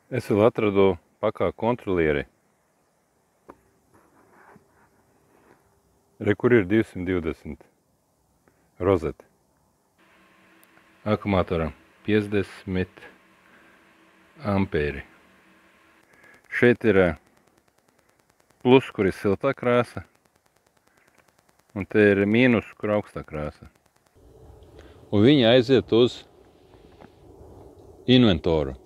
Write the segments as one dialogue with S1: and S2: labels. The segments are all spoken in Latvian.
S1: Es vēl atradu pakā kontrolieri. Re, kur ir 220 rozete. Akumulātoram 50 ampēri. Šeit ir plus, kur ir siltā krāsa, un te ir mīnus, kur augstā krāsa. Un viņi aiziet uz inventoru.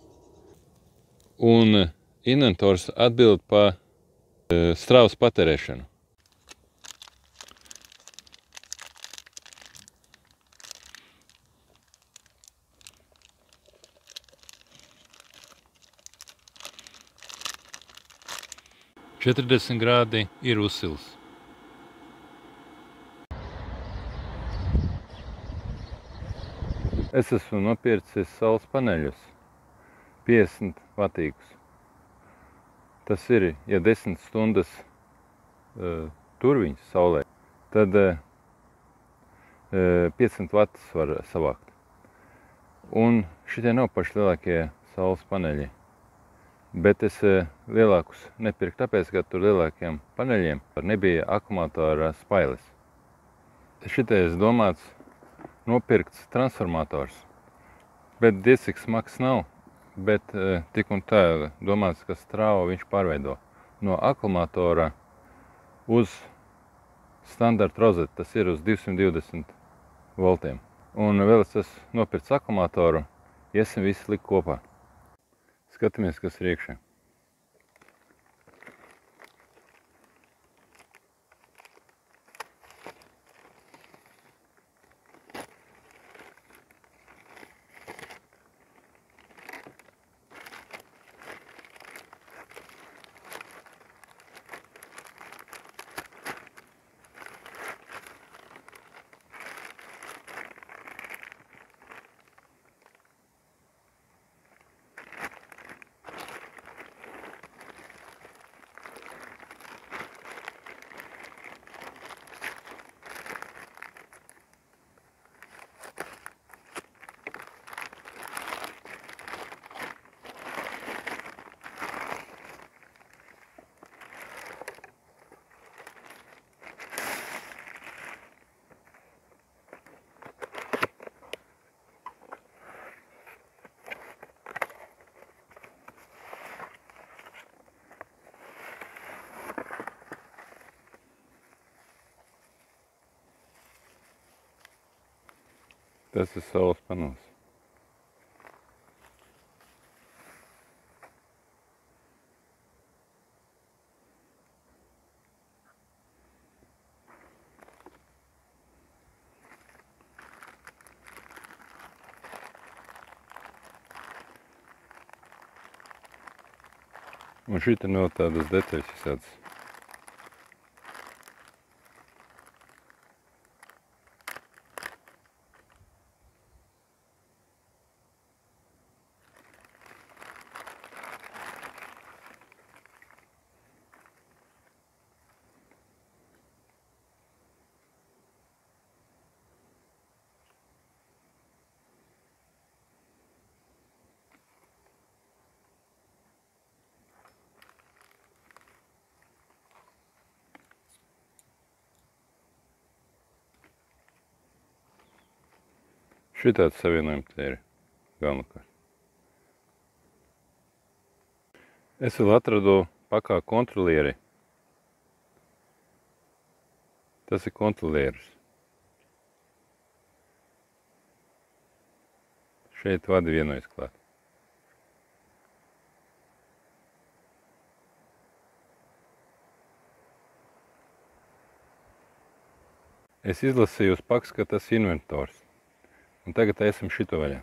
S1: Un inventors atbild par strāvas patērēšanu. – 40 grādi ir uzsils. Es esmu nopircis saules paneļus, 50 vatīgus. Tas ir, ja 10 stundas tur viņas saulē, tad 500 vatus var savākt. Un šitie nav paši lielākie saules paneļi. Bet es lielākus nepirku tāpēc, ka tur lielākiem paneļiem nebija akumulātora spailes. Šitais domāts nopirkts transformators, bet diez cik smags nav, bet tik un tā domāts, ka strāvu viņš pārveido no akumulātora uz standarta rozeti, tas ir uz 220 voltiem. Un vēl es esmu nopirkts akumulātoru, iesim visi likt kopā. Skatāmies, kas ir iekšā. Tas ir saules panelis. Un šeit ir vēl tādas detaļas visādas. Šitāds savienojums te ir galvenokārt. Es vēl atradu pakā kontrolieri. Tas ir kontrolieris. Šeit vadi vienojas klāt. Es izlasīju uz paks, ka tas ir inventors. Un tagad esam šito vaļā.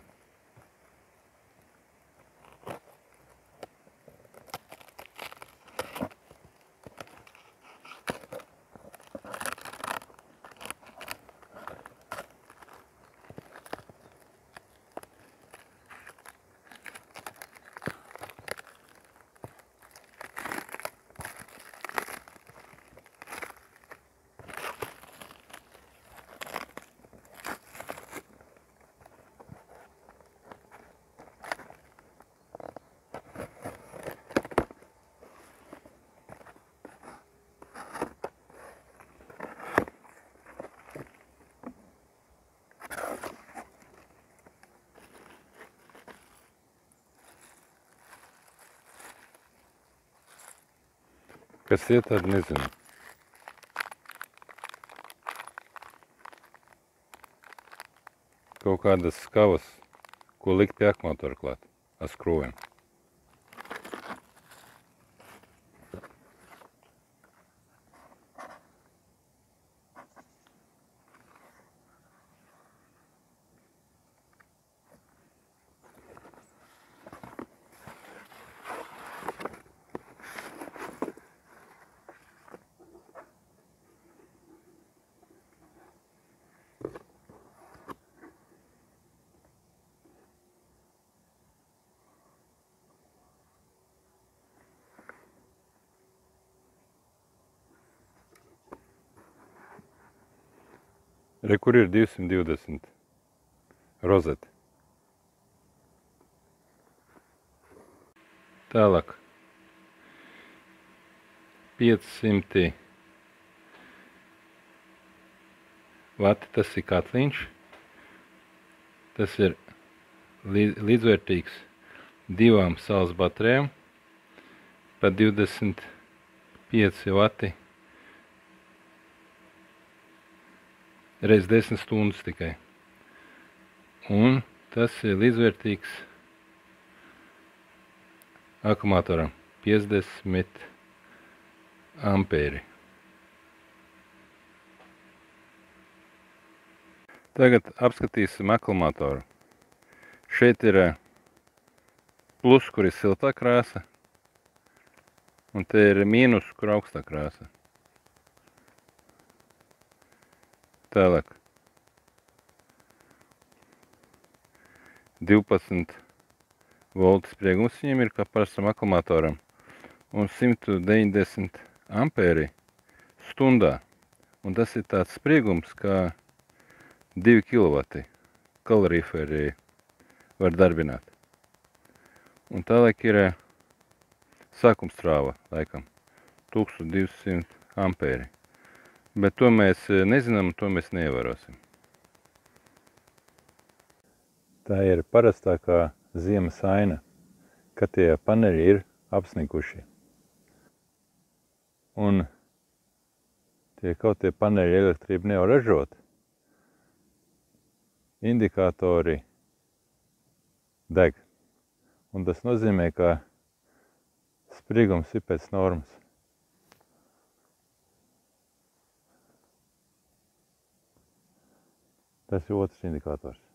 S1: Kas ir, tad nezinu. Kaut kādas skavas, ko likt pie akumulātora klāt ar skrūvēm. Re, kur ir 220 rozeti. Tālāk. 500 vati, tas ir katliņš. Tas ir līdzvērtīgs 2 saules baterijām pa 25 vati reiz 10 stundas tikai. Un tas ir līdzvērtīgs akumulātoram 50 ampēri. Tagad apskatīsim akumulātoru. Šeit ir plus, kur ir siltā krāsa, un te ir mīnus, kur augstā krāsa. Tālāk. 12 voltu spriegums viņam ir kā parastam akumulātoram un 190 ampēri stundā. Un tas ir tāds spriegums, kā 2 kW kaloriferi var darbināt. Un tālāk ir sākumstrāva, laikam, 1200 ampēri. Bet to mēs nezinām un to mēs neievērosim. Tā ir parastākā ziemas aina, kad tie paneļi ir apsnikuši. Un tie paneļi elektrību nevar ražot. Indikātori deg. Un tas nozīmē, ka spriegums ir pēc normas. Tas ir otrs indikators.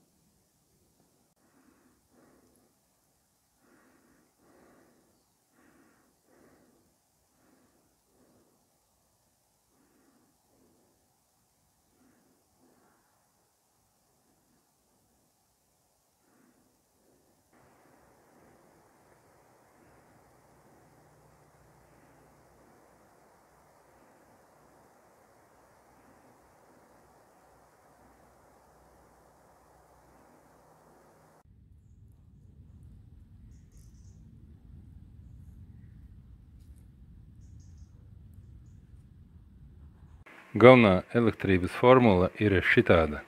S1: Galvenā elektrības formula ir šitāda.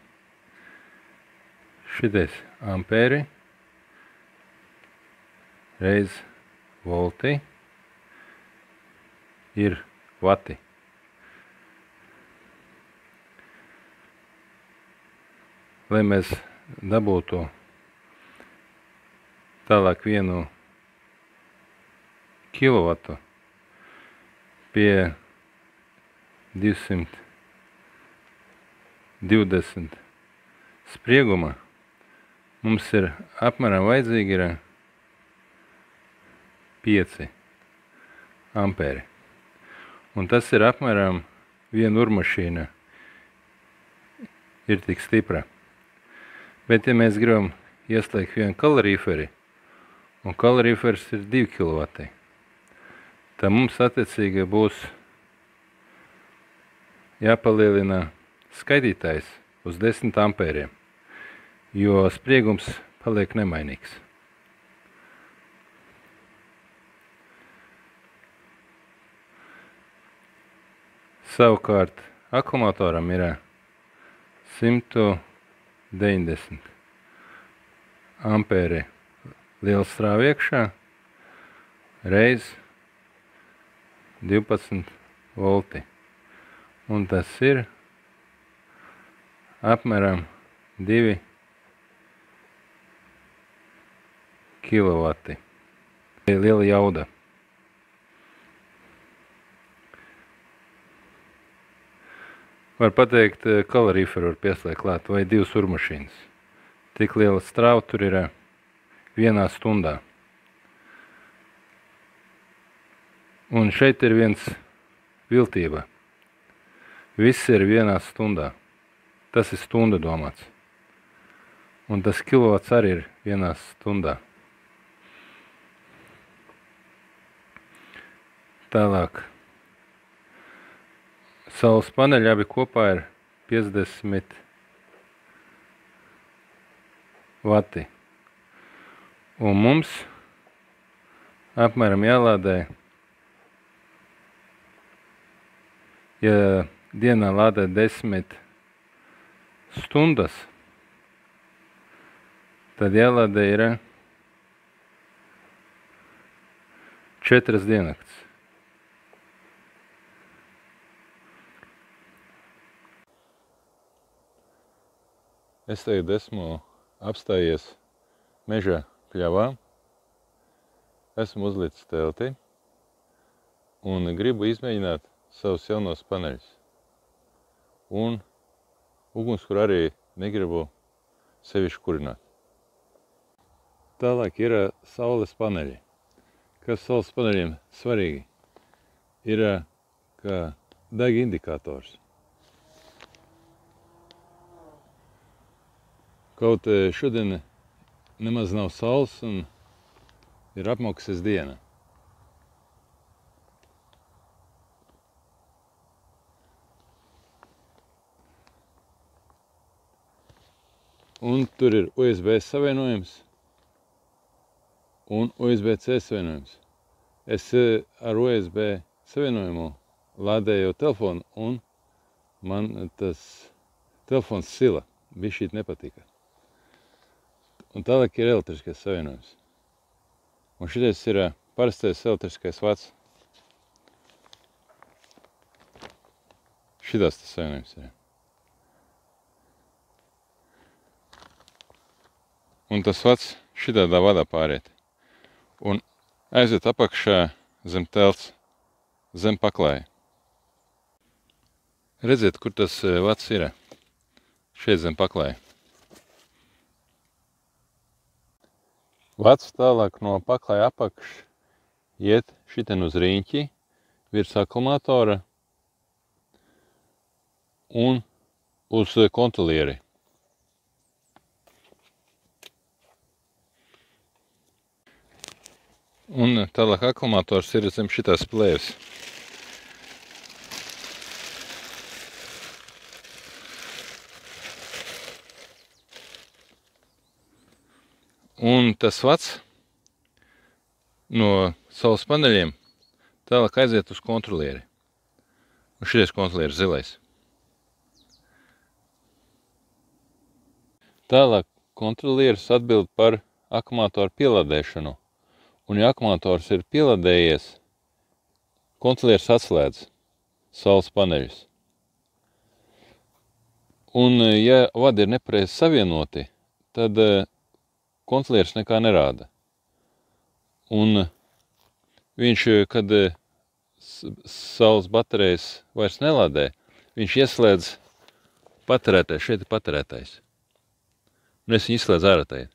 S1: Šitais ampēri reiz volti ir vati. Lai mēs dabūtu tālāk 1 kilovatu pie 220 sprieguma, mums ir apmēram vajadzīgi ir 5 ampēri. Un tas ir apmēram 1 urmašīna ir tik stipra. Bet, ja mēs gribam ieslēgt 1 kaloriferi, un kaloriferis ir 2 kW, tad mums attiecīgi būs jāpalielina skaitītājs uz 10 ampēriem, jo spriegums paliek nemainīgs. Savukārt akumulātoram ir 190 ampēri liela strāva iekšā reiz 12 volti. Un tas ir apmēram 2 kilovati. Liela jauda. Var pateikt, kalorīferu var pieslēgt klāt vai 2 urmašīnas. Tik liela strāva tur ir 1 stundā. Un šeit ir viens viltība. Viss ir 1 stundā. Tas ir stunda domāts. Un tas kilovats arī ir 1 stundā. Tālāk. Saules paneļi abi kopā ir 50 vati. Un mums apmēram jālādē, ja dienā lādē 10 stundas, tad jālādē ir 4 diennakts. Es tagad esmu apstājies meža pļavā, esmu uzlicis telti un gribu izmēģināt savus jaunos paneļus. Un ugunskura arī negribu sevišķi kurināt. Tālāk ir saules paneļi. Kas saules paneļiem svarīgi? Ir kā deg indikators. Kaut šodien nemaz nav saules un ir apmokusies diena. Un tur ir USB savienojums un USB-C savienojums. Es ar USB savienojumu lādēju telefonu un man tas telefons sila, bišķīt nepatika. Un tālāk ir elektriskais savienojums. Un šitais ir parastais elektriskais vats. Šitās tas savienojums ir. Un tas vats šitādā vadā pāriet. Un aiziet apakšā zem telts, zem paklāja. Redziet, kur tas vats ir. Šeit zem paklāja. Vats tālāk no paklāja apakš iet šiten uz riņķi, virs akumulatora un uz kontrolieri. Un tālāk akumulators ir zem šitās plēves. Un tas vats no saules paneļiem tālāk aiziet uz kontrolieri. Un šitais kontrolieris zilais. Tālāk kontrolieris atbild par akumulatoru pielādēšanu. Un ja akumulators ir pielādējies, kontrolieris atslēdz saules paneļus. Un ja vadi ir nepareizi savienoti, tad kontrolieris nekā nerāda. Un viņš, kad saules baterijas vairs nelādē, viņš ieslēdz patērētājs, šeit ir patērētājs. Un es viņu izslēdzu ārā tagad.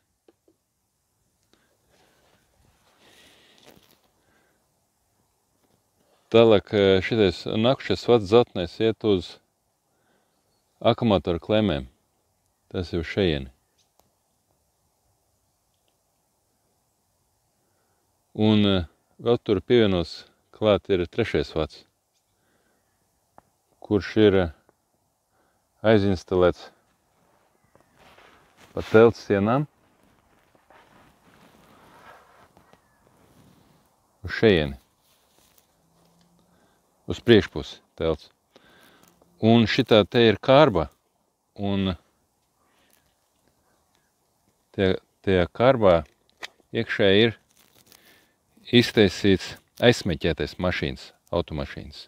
S1: Tālāk šitais nakušais vats zeltnais iet uz akumulatoru klemēm. Tas ir uz šejieni. Un vēl tur pievienos klāt ir trešais vats, kurš ir aizinstalēts pa telts sienām uz šejieni, uz priekšpusi telts. Un šitā te ir karba, un tajā karbā iekšē ir iztaisīts aizsmeķētais mašīnas automašīnas.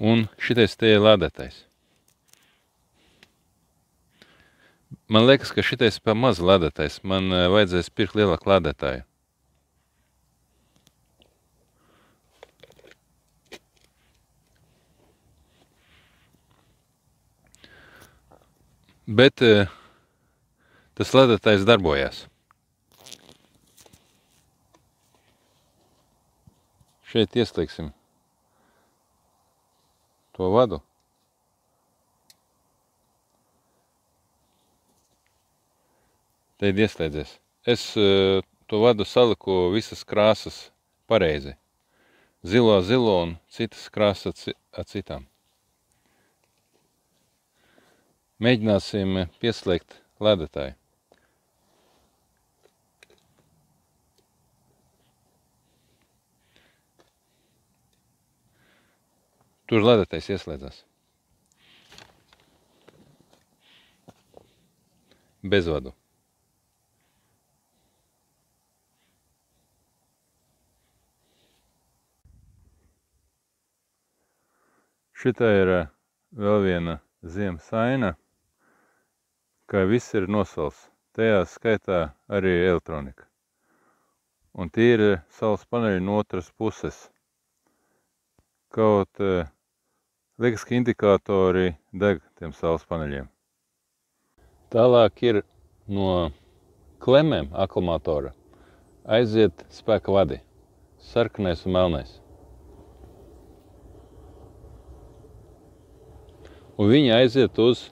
S1: Un šitais te ir lādētais. Man liekas, ka šitais pa maz lādētais. Man vajadzēs pirkt lielāku lādētāju. Bet tas lādētājs darbojās. Šeit ieslēgsim to vadu. Te ir ieslēdzies. Es to vadu saliku visas krāsas pareizi. Zilo un citas krāsas ar citām. Mēģināsim pieslēgt lādētāju. Tur lādētājs ieslēdzās. Bez vadu. Šitā ir vēl viena ziemas aina, ka viss ir nosals. Tajā skaitā arī elektronika. Un tie ir saules paneļi no otras puses. Kaut liekas, ka indikātori deg tiem saules paneļiem. Tālāk ir no klemēm akumulatora aiziet spēka vadi. Sarkanais un melnais. Un viņi aiziet uz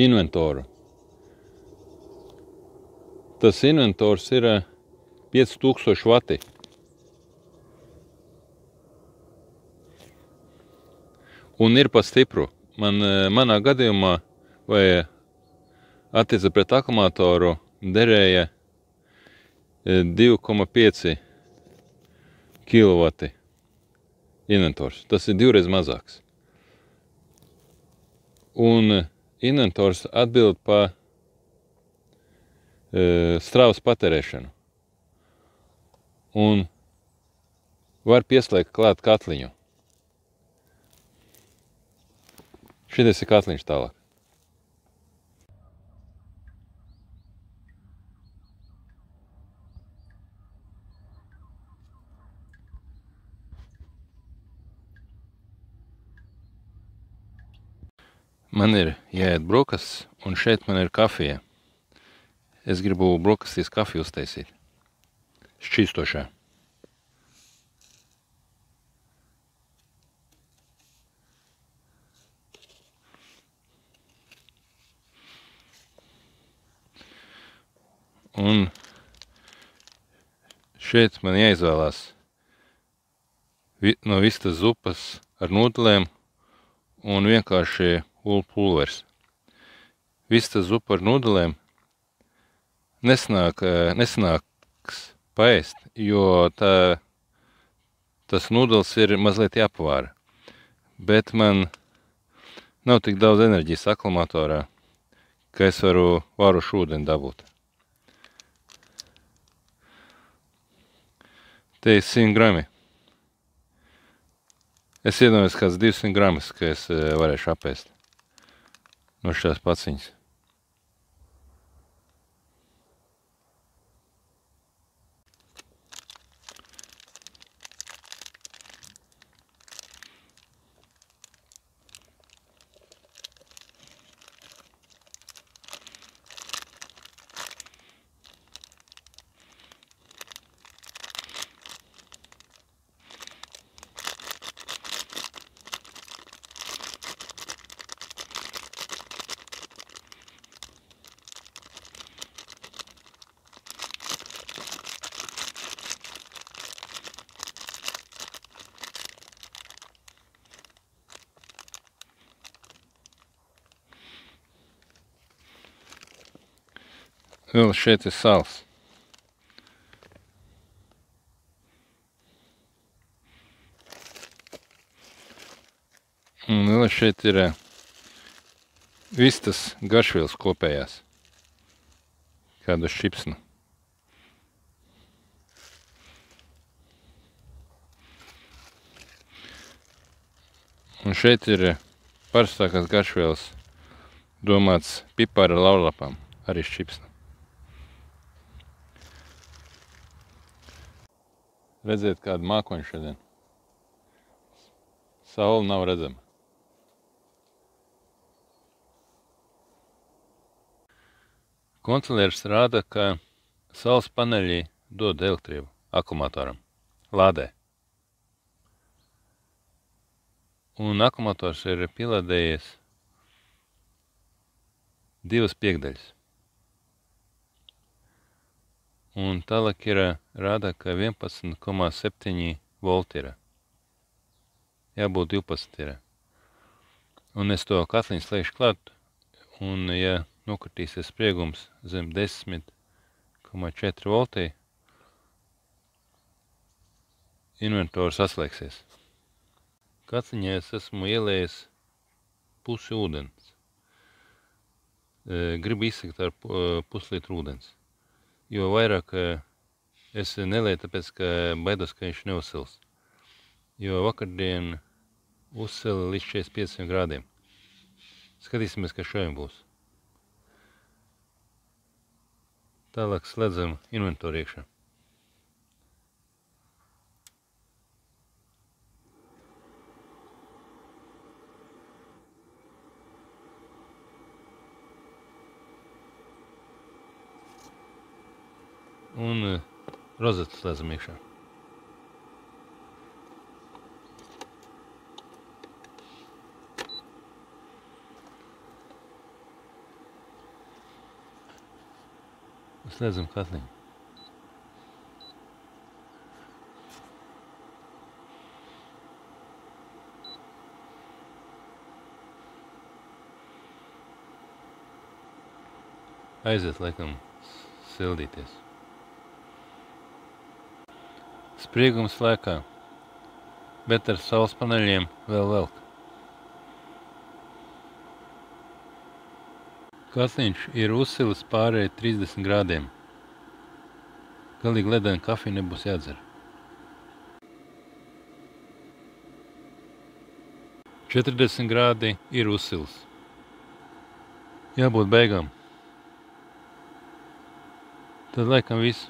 S1: inventoru. Tas inventors ir 5000 vati. Un ir pa stipru. Manā gadījumā, vai attiecībā pret akumulatoru, derēja 2,5 kW inventors. Tas ir 2 reizes mazāks. Un inventors atbild pa strāvas patērēšanu. Un var pieslēgt klāt katliņu. Šitais ir katliņš tālāk. Man ir jāiet brokastis, un šeit man ir kafija. Es gribu brokastīs kafiju uztaisīt. Šķīstošā. Un šeit man jāizvēlās no vistas zupas ar nodelēm un vienkārši ulu pulvers. Vistas zupa ar nodelēm nesanāks paēst, jo tas nudels ir mazliet jāpavāra. Bet man nav tik daudz enerģijas akumulatorā, ka es varu vārušu ūdeni dabūt. Te ir 100 grami. Es iedomājos kāds 200 gramus, ka es varēšu apēst no šās paciņas. Vēl šeit ir sals. Un vēl šeit ir vistas garšvielas kopējās. Kādu šipsnu. Un šeit ir parastākās garšvielas domāts pipara laurlapām, arī šķipsna. Redziet, kādu mākoņu šodien. Saule nav redzama. Koncelieris rāda, ka saules paneļi dod elektrību akumulatoram, lādē. Un akumulators ir pielādējies 2/5. Un tālāk rāda, ka 11,7 volti ir. Jābūt 12 ir. Un es to katliņu slēgšu klāt, un ja nokritīsies spriegums zem 10,4 voltī, inventors atslēgsies. Katliņā es esmu ielējis pusi ūdens. Gribu izsakt ar puslitru ūdens. Jo vairāk es nelieju, tāpēc, ka baidos, ka viņš neuzsils. Jo vakardien uzsila līdz 45 grādiem. Skatīsimies, ka šodien būs. Tālāk slēdzam inventoru iekšā. Un rozetu slēdzam iekšā. Slēdzam katliņu. Aiziet laikam sildīties. Spriegums lēkā, bet ar saules paneļiem vēl velk. Katliņš ir uzsilis pārēji 30 grādiem. Galīgi ledena kafija nebūs jādzer. 40 grādi ir uzsilis. Jābūt beigām. Tad laikam viss.